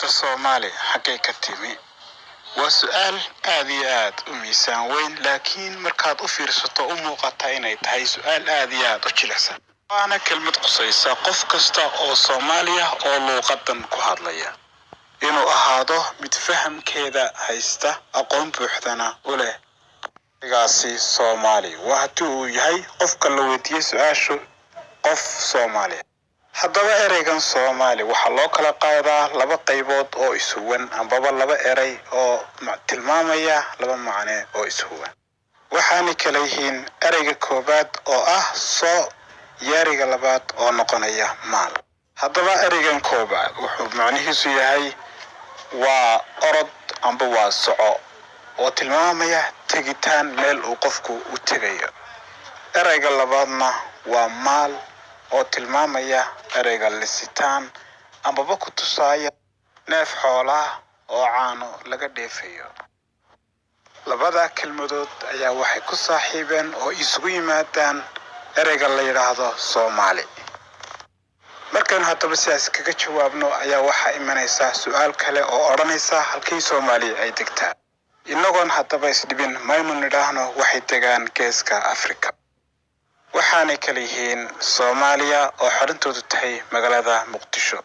Soomaali xagee ka timi waa su'aal aad iyo aad u miisaan weyn laakiin markaad u fiirsato u muuqata inay tahay su'aal aad iyo aad u jilicsan waana kelmad qusaysa qof kasta oo Soomaaliya oo luuqadan ku hadlaya inuu ahaado mid fahamkeeda haysta aqoon buuxdana u leh igaasi Soomaali waa haddii uu yahay qofka la weydiiyay su'aashu qof Soomaali haddaba ereygan Soomaali waxaa loo kala qaadaa laba qaybood oo isuwan ambaba laba erey oo tilmaamaya laba macne oo isuwan waxaana kala yihiin ereyga koobaad oo ah soo yaariga labaad oo noqonaya maal haddaba ereygan koobaad wuxuu macnihiisu yahay waa orod amba waa soco oo tilmaamaya tegitaan meel uu qofku u tegayo ereyga labaadna waa maal oo tilmaamaya ereyga lisitaan ambaba ku tusaya neef xoolaha oo caano laga dheefayo labada kelmadood ayaa waxay ku saaxiibeen oo isugu yimaadaan ereyga la yiraahdo Soomaali markaan haddaba sidaas kaga jawaabno ayaa waxaa imanaysa su'aal kale oo odhanaysa halkii Soomaali ay degtaa inagoon haddaba isdhibin maynu nidhaahno waxay degaan geeska Afrika waxaanay kala yihiin Soomaaliya oo xaruntoodu tahay magaalada Muqdisho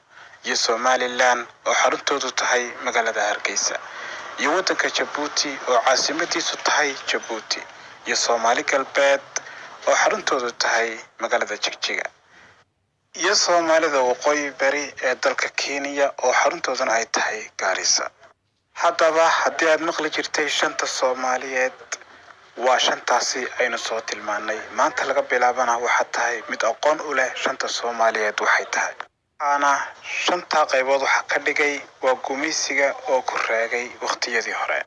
iyo Somaliland oo xaruntoodu tahay magaalada Hargeysa iyo waddanka Djibouti oo caasimadiisu tahay Djibouti iyo Soomaali galbeed oo xaruntoodu tahay magaalada Jigjiga iyo Soomaalida waqooyi bari ee dalka Kenya oo xaruntooduna ay tahay Garissa haddaba haddii aad maqli jirtay shanta Soomaaliyeed waa shantaasi aynu soo tilmaanay maanta laga bilaabana waxa tahay mid aqoon u leh shanta Soomaaliyeed waxay tahay ana shanta qaybood waxa ka dhigay waa gumeysiga oo ku raagay waqtiyadii hore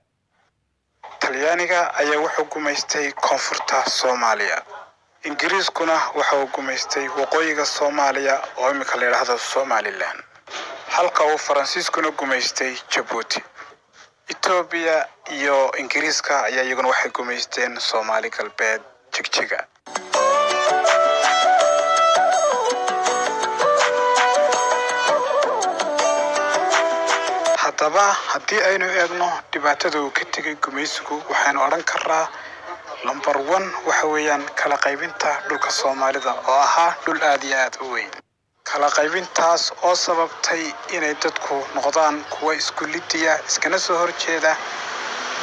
Talyaaniga ayaa wuxuu gumeystay koonfurta Soomaaliya Ingiriiskuna waxa uu gumeystay waqooyiga Soomaaliya oo imika la yiraahdo Somaliland halka uu Faransiiskuna gumeystay Djibouti Ethiopia iyo Ingiriiska ayaa iyaguna waxay gumeysteen Soomaali galbeed Jigjiga haddaba haddii aynu eegno dhibaatada uu ka tegay gumeysigu waxaanu odhan karnaa number 1 waxa weeyaan kala qaybinta dhulka Soomaalida oo ahaa dhul aad iyo aad u weyn kala qaybintaas oo sababtay inay dadku noqdaan kuwa isku lidiya iskana soo horjeeda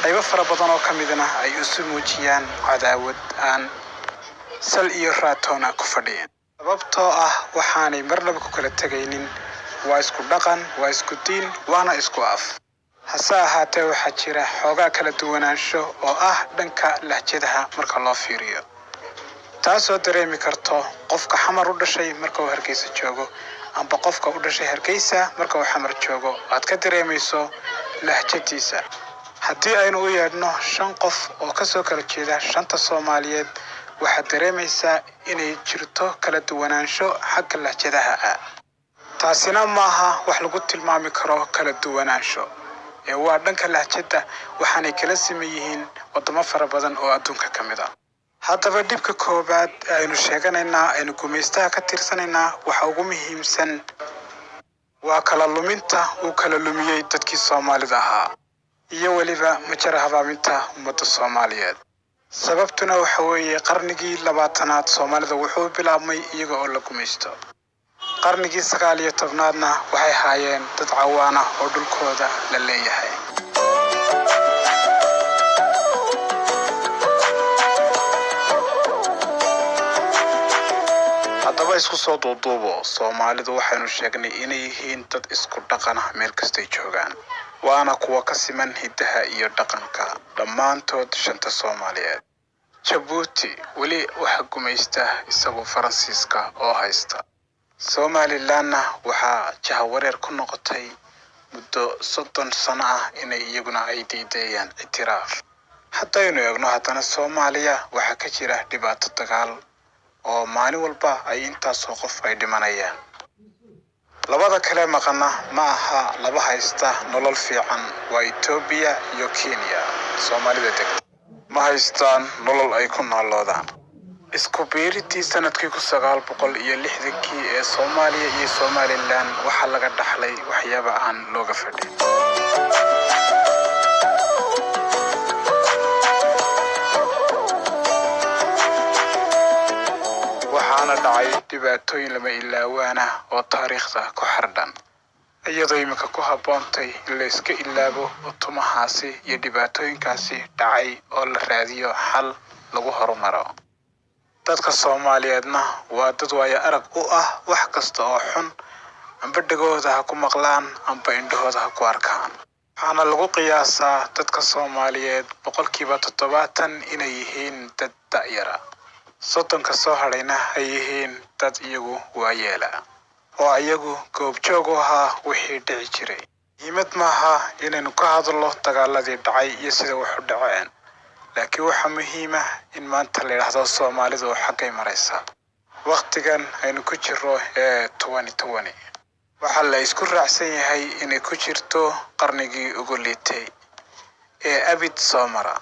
qaybo fara badan oo ka midna ay isu muujiyaan cadaawad aan sal iyo raatoona ku fadhiyeen sababtoo ah waxaanay marnaba ku kala tagaynin waa isku dhaqan waa isku diin waana isku af hase ahaatee waxaa jira xoogaa kala duwanaansho oo ah dhanka lahjadaha marka loo fiiriyo taasoo dareemi karto qofka xamar u dhashay marka uu Hargeysa joogo amba qofka u dhashay Hargeysa marka uu xamar joogo aad ka dareemayso lahjadiisa haddii aynu u yeedhno 5 qof oo ka soo kala jeeda shanta Soomaaliyeed waxaad dareemaysaa inay jirto kala duwanaansho xagga lahjadaha ah taasina maaha wax lagu tilmaami karo kala duwanaansho ee waa dhanka lahjada waxaanay kala simeeyeen wadamo fara badan oo adduunka ka mid ah haddaba dhibka koobaad aynu sheeganaynaa aynu gumeystaha ka tirsanaynaa waxa ugu muhiimsan waa kala luminta uu kala lumiyay dadkii Soomaalida ahaa iyo waliba majara habaaminta ummadda Soomaaliyeed sababtuna waxa weeye qarnigii 20aad Soomaalida wuxuu bilaabmay iyaga oo la gumeysto qarnigii 19aadna waxay haayeen dad cawaana oo dhulkooda la leeyahay haddaba isku soo duuduubo Soomaalidu waxaynu sheegnay inay yihiin dad isku dhaqan ah meel kastay joogaan waana kuwa ka siman hidaha iyo dhaqanka dhammaantood shanta Soomaaliyeed Djibouti wali waxa gumeysta isagoo Faransiiska oo haysta Somalilandna waxa jahawareer ku noqotay muddo 30 sano ah inay iyaguna ay diidayaan itiraaf haddaynu eegno haddana Soomaaliya waxa ka jira dhibaato dagaal oo maalin walba ay intaasoo qof ay dhimanayaan labada kale maqana ma aha laba haysta nolol fiican waa Ethiopia iyo Kenya Soomaalida ma haystaan nolol ay ku noolaadaan isku biiritii sanadkii 1960kii ee Soomaaliya iyo Somaliland waxa laga dhaxlay waxyaabo aan looga fadhin. waxaana dhacay dhibaatooyin lama ilaawaana oo taariikhda ku xardhan iyadoo imika ku haboontay in la iska ilaabo tumahaasi iyo dhibaatooyinkaasi dhacay oo la raadiyo xal lagu horumaro. dadka Soomaaliyeedna waa dad waaya arag u ah wax kasta oo xun amba dhagooda ha ku maqlaan amba indhahooda ha ku arkaan. waxaana lagu qiyaasaa dadka Soomaaliyeed 70% inay yihiin dad da'yara. 30 soo harayna ay yihiin dad iyagu waayeela oo iyagu goobjoog u ahaa wixii dhici jiray. muhiimad maaha inaynu ka hadalno dagaaladii dhacay iyo sida wax u dhaceen, laakiin waxa muhiim ah in maanta la yiraahdo Soomaalidu xaqay maraysa waqtigan aynu ku jirro ee 2020. waxa la isku raacsan yahay inay ku jirto qarnigii ugu liitay ee abid soo mara.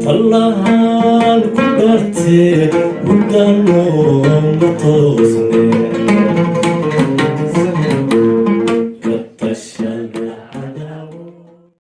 Allah'ın kudreti bundan olma tozne.